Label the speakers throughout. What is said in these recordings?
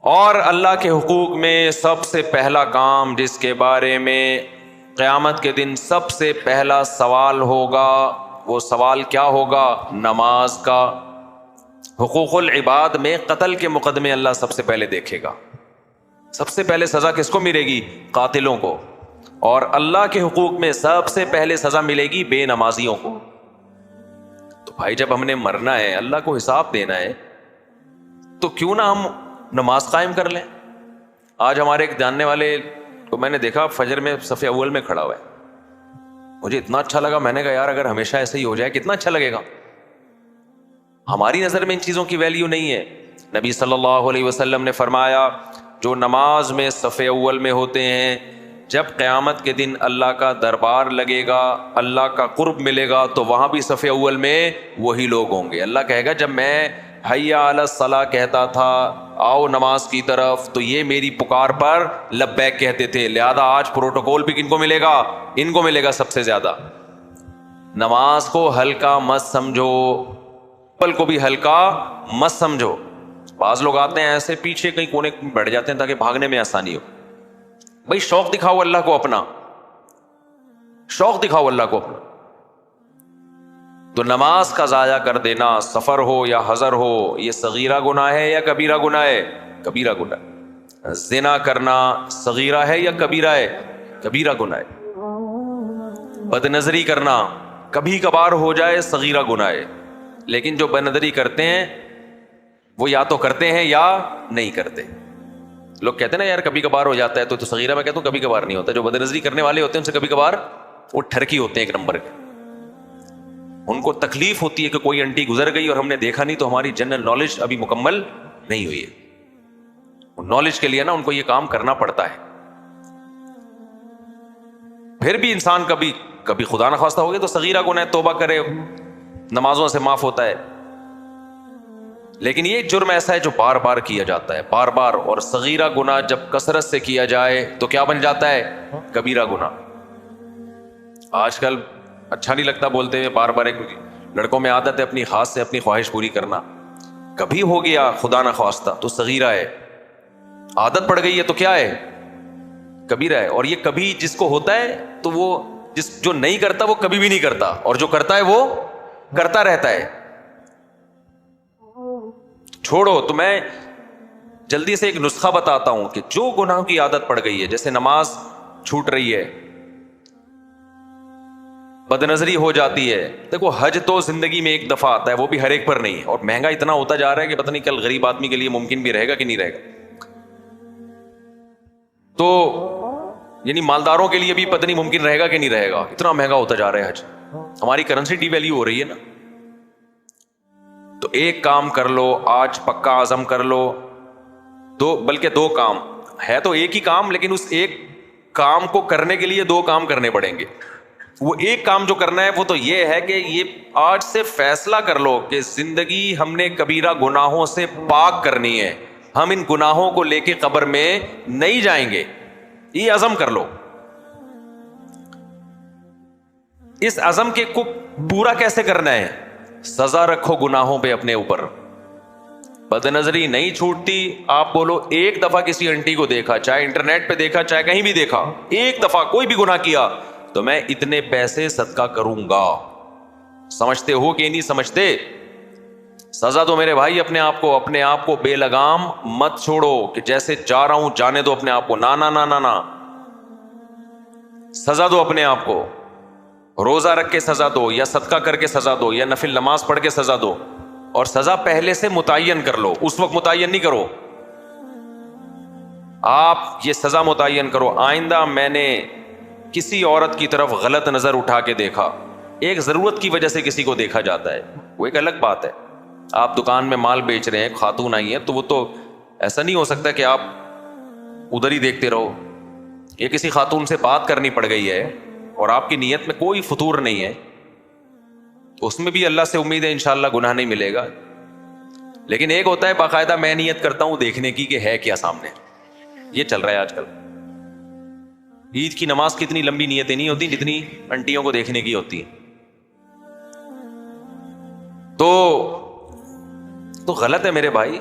Speaker 1: اور اللہ کے حقوق میں سب سے پہلا کام جس کے بارے میں قیامت کے دن سب سے پہلا سوال ہوگا، وہ سوال کیا ہوگا؟ نماز کا۔ حقوق العباد میں قتل کے مقدمے اللہ سب سے پہلے دیکھے گا۔ سب سے پہلے سزا کس کو ملے گی؟ قاتلوں کو۔ اور اللہ کے حقوق میں سب سے پہلے سزا ملے گی بے نمازیوں کو۔ تو بھائی جب ہم نے مرنا ہے، اللہ کو حساب دینا ہے، تو کیوں نہ ہم نماز قائم کر لیں۔ آج ہمارے ایک جاننے والے کو میں نے دیکھا فجر میں صف اول میں کھڑا ہوا ہے، مجھے اتنا اچھا لگا، میں نے کہا یار اگر ہمیشہ ایسے ہی ہو جائے کتنا اچھا لگے گا۔ ہماری نظر میں ان چیزوں کی ویلیو نہیں ہے۔ نبی صلی اللہ علیہ وسلم نے فرمایا جو نماز میں صف اول میں ہوتے ہیں، جب قیامت کے دن اللہ کا دربار لگے گا، اللہ کا قرب ملے گا، تو وہاں بھی صف اول میں وہی لوگ ہوں گے۔ اللہ کہے گا جب میں حیا علی الصلاۃ کہتا تھا، آؤ نماز کی طرف، تو یہ میری پکار پر لبیک کہتے تھے، لہذا آج پروٹوکول بھی کن کو ملے گا؟ ان کو ملے گا سب سے زیادہ۔ نماز کو ہلکا مت سمجھو، پل کو بھی ہلکا مت سمجھو۔ بعض لوگ آتے ہیں ایسے پیچھے کہیں کونے میں بیٹھ جاتے ہیں تاکہ بھاگنے میں آسانی ہو۔ بھائی شوق دکھاؤ اللہ کو اپنا، شوق دکھاؤ اللہ کو اپنا۔ تو نماز کا ضائع کر دینا، سفر ہو یا حضر ہو، یہ صغیرہ گناہ ہے یا کبیرہ گناہ ہے؟ کبیرہ گناہ ہے۔ زنا کرنا صغیرہ ہے یا کبیرہ ہے؟ کبیرہ گناہ ہے۔ بد نظری کرنا کبھی کبھار ہو جائے صغیرہ گناہ ہے، لیکن جو بد نظری کرتے ہیں وہ یا تو کرتے ہیں یا نہیں کرتے۔ لوگ کہتے ہیں نا یار کبھی کبھار ہو جاتا ہے، تو صغیرہ میں کہتا ہوں کبھی کبھار نہیں ہوتا۔ جو بد نظری کرنے والے ہوتے ہیں ان سے کبھی کبھار وہ ٹھرکی ہوتے ہیں ایک نمبر کے۔ ان کو تکلیف ہوتی ہے کہ کوئی انٹی گزر گئی اور ہم نے دیکھا نہیں، تو ہماری جنرل نالج ابھی مکمل نہیں ہوئی ہے۔ نالج کے لیے نا ان کو یہ کام کرنا پڑتا ہے۔ پھر بھی انسان کبھی خدا نخواستہ ہو گیا تو صغیرہ گناہ ہے، توبہ کرے، نمازوں سے معاف ہوتا ہے۔ لیکن یہ جرم ایسا ہے جو بار بار کیا جاتا ہے، بار بار، اور صغیرہ گناہ جب کثرت سے کیا جائے تو کیا بن جاتا ہے؟ کبیرہ گناہ۔ آج کل اچھا نہیں لگتا بولتے ہوئے، بار بار ایک لڑکوں میں عادت ہے اپنی خاص سے اپنی خواہش پوری کرنا، کبھی ہو گیا خدا نہ خواستہ تو صغیرہ ہے، عادت پڑ گئی ہے تو کیا ہے؟ کبیرہ ہے۔ اور یہ کبھی جس کو ہوتا ہے تو وہ جو نہیں کرتا وہ کبھی بھی نہیں کرتا، اور جو کرتا ہے وہ کرتا رہتا ہے۔ چھوڑو، تو میں جلدی سے ایک نسخہ بتاتا ہوں کہ جو گناہ کی عادت پڑ گئی ہے، جیسے نماز چھوٹ رہی ہے، بد نظری ہو جاتی ہے۔ دیکھو حج تو زندگی میں ایک دفعہ آتا ہے، وہ بھی ہر ایک پر نہیں ہے، اور مہنگا اتنا ہوتا جا رہا ہے کہ پتہ نہیں کل غریب آدمی کے لیے ممکن بھی رہے گا کہ نہیں رہے گا۔ تو یعنی مالداروں کے لیے بھی پتہ نہیں ممکن رہے گا کہ نہیں رہے گا، اتنا مہنگا ہوتا جا رہا ہے حج۔ ہماری کرنسی ڈی ویلیو ہو رہی ہے نا۔ تو ایک کام کر لو آج، پکا عزم کر لو، بلکہ دو کام ہے تو ایک ہی کام، لیکن اس ایک کام کو کرنے کے لیے دو کام کرنے پڑیں گے۔ وہ ایک کام جو کرنا ہے وہ تو یہ ہے کہ یہ آج سے فیصلہ کر لو کہ زندگی ہم نے کبیرہ گناہوں سے پاک کرنی ہے، ہم ان گناہوں کو لے کے قبر میں نہیں جائیں گے۔ یہ عزم کر لو۔ اس عزم کے کو پورا کیسے کرنا ہے؟ سزا رکھو گناہوں پہ اپنے اوپر۔ بد نظری نہیں چھوٹتی، آپ بولو ایک دفعہ کسی انٹی کو دیکھا، چاہے انٹرنیٹ پہ دیکھا چاہے کہیں بھی دیکھا، ایک دفعہ کوئی بھی گناہ کیا تو میں اتنے پیسے صدقہ کروں گا۔ سمجھتے ہو کہ نہیں سمجھتے؟ سزا دو میرے بھائی اپنے آپ کو بے لگام مت چھوڑو کہ جیسے جا رہا ہوں جانے دو اپنے آپ کو، نا نا نا نا نا، سزا دو اپنے آپ کو۔ روزہ رکھ کے سزا دو، یا صدقہ کر کے سزا دو، یا نفل نماز پڑھ کے سزا دو، اور سزا پہلے سے متعین کر لو، اس وقت متعین نہیں کرو۔ آپ یہ سزا متعین کرو، آئندہ میں نے کسی عورت کی طرف غلط نظر اٹھا کے دیکھا، ایک ضرورت کی وجہ سے کسی کو دیکھا جاتا ہے، وہ ایک الگ بات ہے۔ آپ دکان میں مال بیچ رہے ہیں، خاتون آئی ہیں، تو وہ تو ایسا نہیں ہو سکتا کہ آپ ادھر ہی دیکھتے رہو۔ یہ کسی خاتون سے بات کرنی پڑ گئی ہے اور آپ کی نیت میں کوئی فطور نہیں ہے، اس میں بھی اللہ سے امید ہے انشاءاللہ گناہ نہیں ملے گا۔ لیکن ایک ہوتا ہے باقاعدہ میں نیت کرتا ہوں دیکھنے کی کہ ہے کیا سامنے، یہ چل رہا ہے آج کل۔ عید کی نماز کی اتنی لمبی نیتیں نہیں ہوتی جتنی انٹیوں کو دیکھنے کی ہوتی ہیں۔ تو غلط ہے میرے بھائی۔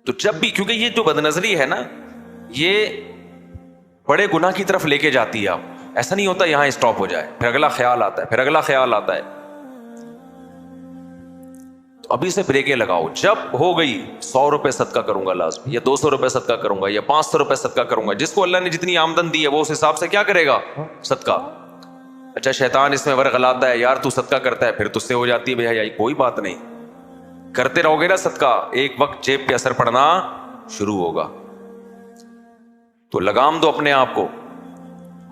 Speaker 1: تو جب بھی, کیونکہ یہ جو بدنظری ہے نا یہ بڑے گناہ کی طرف لے کے جاتی ہے. آپ ایسا نہیں ہوتا یہاں اسٹاپ ہو جائے, پھر اگلا خیال آتا ہے, پھر اگلا خیال آتا ہے. تو ابھی سے بریکیں لگاؤ. جب ہو گئی 100 روپے صدقہ کروں گا لازمی, یا 200 روپے صدقہ کروں گا, یا 500 روپے صدقہ کروں گا, جس کو اللہ نے جتنی آمدن دی ہے وہ اس حساب سے کیا کرے گا, صدقہ. اچھا شیطان اس میں ورغ لاتا ہے, یار تو صدقہ کرتا ہے, پھر تجھ سے ہو جاتی ہے بے حیائی. کوئی بات نہیں, کرتے رہو گے نا صدقہ, ایک وقت جیب پہ اثر پڑنا شروع ہوگا. تو لگام دو اپنے آپ کو.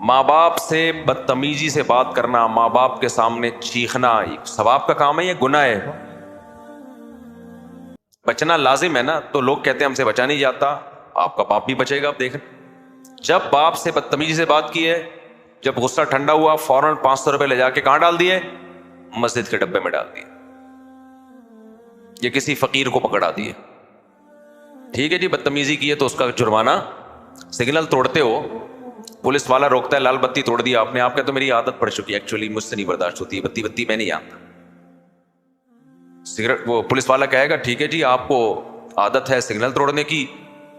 Speaker 1: ماں باپ سے بدتمیزی سے بات کرنا, ماں باپ کے سامنے چیخنا, ثواب کا کام ہے یہ گناہ ہے؟ بچنا لازم ہے نا. تو لوگ کہتے ہیں ہم سے بچا نہیں جاتا, آپ کا باپ بھی بچے گا. آپ دیکھیں جب باپ سے بدتمیزی سے بات کی ہے, جب غصہ ٹھنڈا ہوا فوراً 500 روپے لے جا کے کہاں ڈال دیے, مسجد کے ڈبے میں ڈال دیے, یا کسی فقیر کو پکڑا دیے. ٹھیک ہے جی بدتمیزی کی ہے تو اس کا جرمانہ. سگنل توڑتے ہو, پولیس والا روکتا ہے, لال بتی توڑ دیا آپ نے, آپ کہتے تو میری عادت پڑ چکی ہے, ایکچولی مجھ سے نہیں برداشت ہوتی ہے بتی میں نہیں جانتا. سگریٹ وہ پولیس والا کہے گا ٹھیک ہے جی آپ کو عادت ہے سگنل توڑنے کی,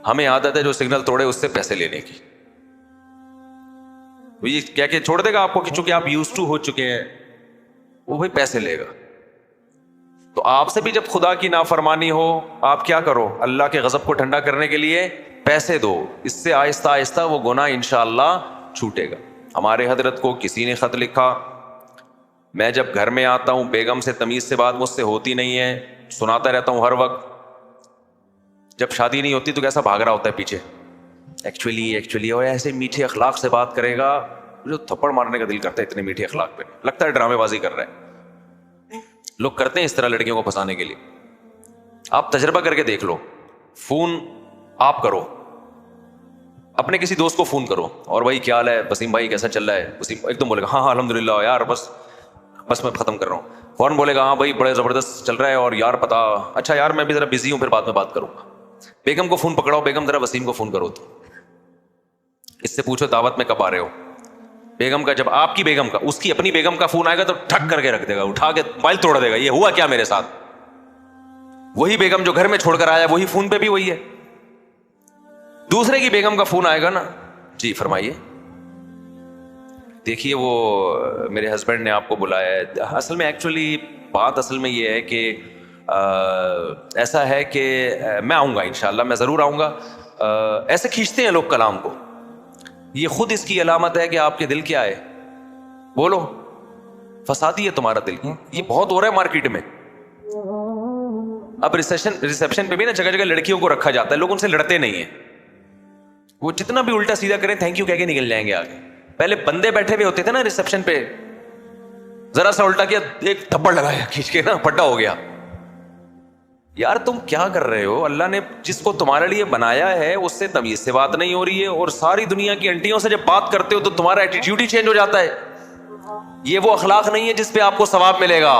Speaker 1: ہمیں عادت ہے جو سگنل توڑے اس سے پیسے لینے کی. یہ کہہ کے چھوڑ دے گا آپ کو کہ چونکہ آپ یوز ٹو ہو چکے ہیں, وہ بھائی پیسے لے گا. تو آپ سے بھی جب خدا کی نافرمانی ہو, آپ کیا کرو, اللہ کے غضب کو ٹھنڈا کرنے کے لیے پیسے دو, اس سے آہستہ آہستہ وہ گناہ انشاءاللہ چھوٹے گا. ہمارے حضرت کو کسی نے خط لکھا, میں جب گھر میں آتا ہوں بیگم سے تمیز سے بات مجھ سے ہوتی نہیں ہے, سناتا رہتا ہوں ہر وقت. جب شادی نہیں ہوتی تو کیسا بھاگ رہا ہوتا ہے پیچھے, ایکچولی اور ایسے میٹھے اخلاق سے بات کرے گا, جو تھپڑ مارنے کا دل کرتا ہے اتنے میٹھے اخلاق پہ, لگتا ہے ڈرامے بازی کر رہا ہے. لوگ کرتے ہیں اس طرح لڑکیوں کو پھنسانے کے لیے. آپ تجربہ کر کے دیکھ لو. فون آپ کرو, اپنے کسی دوست کو فون کرو, اور بھائی کیا حال ہے, وسیم بھائی کیسا چل رہا ہے, وسیم ایک دم بولے گا ہاں الحمدللہ یار بس میں ختم کر رہا ہوں. فوراً بولے گا ہاں بھائی بڑے زبردست چل رہا ہے, اور یار پتا اچھا یار میں بھی ذرا بزی ہوں, پھر بعد میں بات کروں گا. بیگم کو فون پکڑاؤ, بیگم ذرا وسیم کو فون کرو, تو اس سے پوچھو دعوت میں کب آ رہے ہو. بیگم کا, جب آپ کی بیگم کا, اس کی اپنی بیگم کا فون آئے گا تو ٹھک کر کے رکھ دے گا, اٹھا کے موبائل توڑ دے گا, یہ ہوا کیا میرے ساتھ. وہی بیگم جو گھر میں چھوڑ کر آیا وہی فون پہ بھی وہی ہے. دوسرے کی بیگم کا فون آئے گا نا, جی فرمائیے, دیکھیے وہ میرے ہسبینڈ نے آپ کو بلایا ہے. اصل میں ایکچولی بات اصل میں یہ ہے کہ ایسا ہے کہ میں آؤں گا انشاءاللہ, میں ضرور آؤں گا. ایسے کھینچتے ہیں لوگ کلام کو, یہ خود اس کی علامت ہے کہ آپ کے دل کیا ہے, بولو فسادی ہے تمہارا دل. یہ بہت ہو رہا ہے مارکیٹ میں. اب ریسیپشن پہ بھی نا جگہ جگہ لڑکیوں کو رکھا جاتا ہے, لوگ ان سے لڑتے نہیں ہیں. وہ جتنا بھی الٹا سیدھا کریں تھینک یو کہہ کے نکل جائیں گے آگے. پہلے بندے بیٹھے ہوئے ہوتے تھے نا ریسیپشن پہ, ذرا سا الٹا کیا ایک تھپڑ لگایا کھینچ کے نا, پھٹا ہو گیا. یار تم کیا کر رہے ہو, اللہ نے جس کو تمہارے لیے بنایا ہے اس سے تمیز سے بات نہیں ہو رہی ہے, اور ساری دنیا کی انٹیوں سے جب بات کرتے ہو تو تمہارا ایٹیٹیوڈ ہی چینج ہو جاتا ہے. یہ وہ اخلاق نہیں ہے جس پہ آپ کو ثواب ملے گا.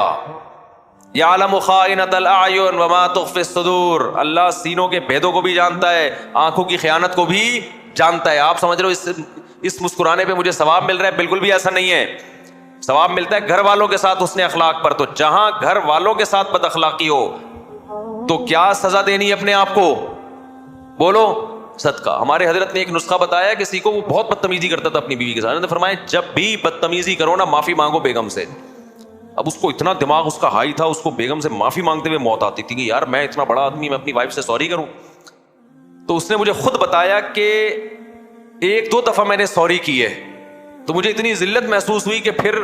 Speaker 1: یعلم خائنۃ الاعین وما تخفی الصدور, اللہ سینوں کے بھیدوں کو بھی جانتا ہے, آنکھوں کی خیانت کو بھی جانتا ہے. آپ سمجھ رہے ہو اس مسکرانے پہ مجھے ثواب مل رہا ہے, بالکل بھی ایسا نہیں ہے. ثواب ملتا ہے گھر والوں کے ساتھ حسن اخلاق پر. تو جہاں گھر والوں کے ساتھ بد اخلاقی ہو تو کیا سزا دینی ہے اپنے آپ کو, بولو صدقہ. ہمارے حضرت نے ایک نسخہ بتایا, کسی کو وہ بہت بدتمیزی کرتا تھا اپنی بیوی کے ساتھ, فرمایا جب بھی بدتمیزی کرو نا معافی مانگو بیگم سے. اب اس کو اتنا دماغ اس کا ہائی تھا, اس کو بیگم سے معافی مانگتے ہوئے موت آتی تھی کہ یار میں اتنا بڑا آدمی, میں اپنی وائف سے سوری کروں. تو اس نے مجھے خود بتایا کہ 1-2 دفعہ میں نے سوری کی ہے تو مجھے اتنی ذلت محسوس ہوئی کہ پھر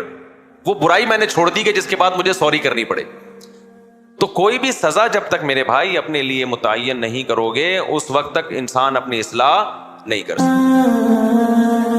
Speaker 1: وہ برائی میں نے چھوڑ دی کہ جس کے بعد مجھے سوری کرنی پڑے. تو کوئی بھی سزا جب تک میرے بھائی اپنے لیے متعین نہیں کرو گے اس وقت تک انسان اپنی اصلاح نہیں کر سکتا.